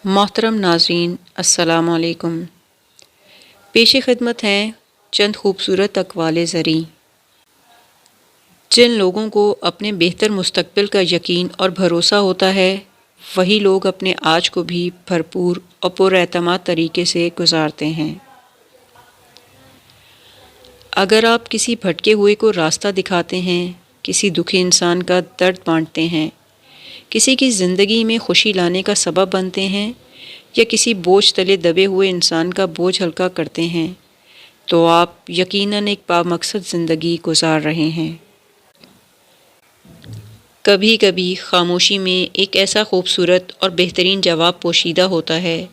محترم ناظرین السلام علیکم۔ پیش خدمت ہیں چند خوبصورت اقوال زریں۔ جن لوگوں کو اپنے بہتر مستقبل کا یقین اور بھروسہ ہوتا ہے وہی لوگ اپنے آج کو بھی بھرپور اور پر اعتماد طریقے سے گزارتے ہیں۔ اگر آپ کسی بھٹکے ہوئے کو راستہ دکھاتے ہیں، کسی دکھی انسان کا درد بانٹتے ہیں، کسی کی زندگی میں خوشی لانے کا سبب بنتے ہیں یا کسی بوجھ تلے دبے ہوئے انسان کا بوجھ ہلکا کرتے ہیں تو آپ یقیناً ایک بامقصد زندگی گزار رہے ہیں۔ کبھی کبھی خاموشی میں ایک ایسا خوبصورت اور بہترین جواب پوشیدہ ہوتا ہے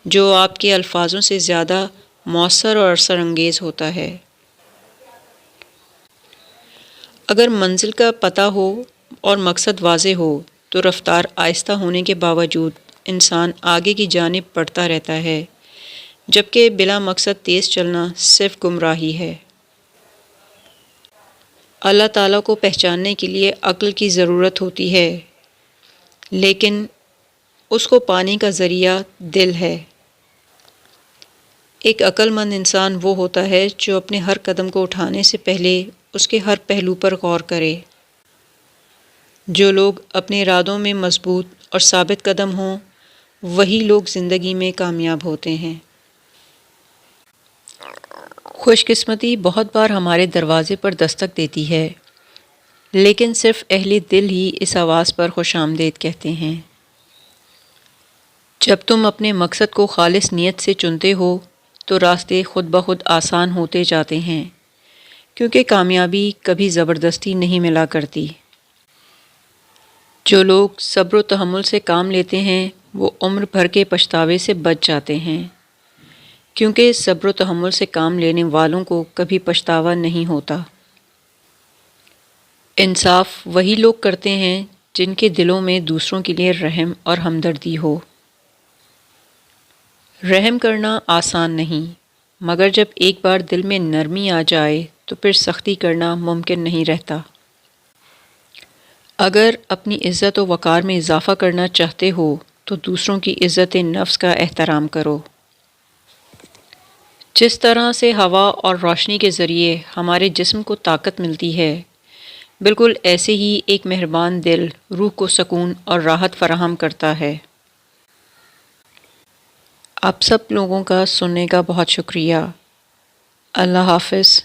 جو آپ کے الفاظوں سے زیادہ مؤثر اور اثر انگیز ہوتا ہے۔ اگر منزل کا پتہ ہو اور مقصد واضح ہو تو رفتار آہستہ ہونے کے باوجود انسان آگے کی جانب بڑھتا رہتا ہے، جبکہ بلا مقصد تیز چلنا صرف گمراہی ہے۔ اللہ تعالیٰ کو پہچاننے کے لیے عقل کی ضرورت ہوتی ہے، لیکن اس کو پانے کا ذریعہ دل ہے۔ ایک عقل مند انسان وہ ہوتا ہے جو اپنے ہر قدم کو اٹھانے سے پہلے اس کے ہر پہلو پر غور کرے۔ جو لوگ اپنے ارادوں میں مضبوط اور ثابت قدم ہوں وہی لوگ زندگی میں کامیاب ہوتے ہیں۔ خوش قسمتی بہت بار ہمارے دروازے پر دستک دیتی ہے، لیکن صرف اہل دل ہی اس آواز پر خوش آمدید کہتے ہیں۔ جب تم اپنے مقصد کو خالص نیت سے چنتے ہو تو راستے خود بخود آسان ہوتے جاتے ہیں، کیونکہ کامیابی کبھی زبردستی نہیں ملا کرتی۔ جو لوگ صبر و تحمل سے کام لیتے ہیں وہ عمر بھر کے پچھتاوے سے بچ جاتے ہیں، کیونکہ صبر و تحمل سے کام لینے والوں کو کبھی پچھتاوا نہیں ہوتا۔ انصاف وہی لوگ کرتے ہیں جن کے دلوں میں دوسروں کے لیے رحم اور ہمدردی ہو۔ رحم کرنا آسان نہیں، مگر جب ایک بار دل میں نرمی آ جائے تو پھر سختی کرنا ممکن نہیں رہتا۔ اگر اپنی عزت و وقار میں اضافہ کرنا چاہتے ہو تو دوسروں کی عزت نفس کا احترام کرو۔ جس طرح سے ہوا اور روشنی کے ذریعے ہمارے جسم کو طاقت ملتی ہے، بالکل ایسے ہی ایک مہربان دل روح کو سکون اور راحت فراہم کرتا ہے۔ آپ سب لوگوں کا سننے کا بہت شکریہ۔ اللہ حافظ۔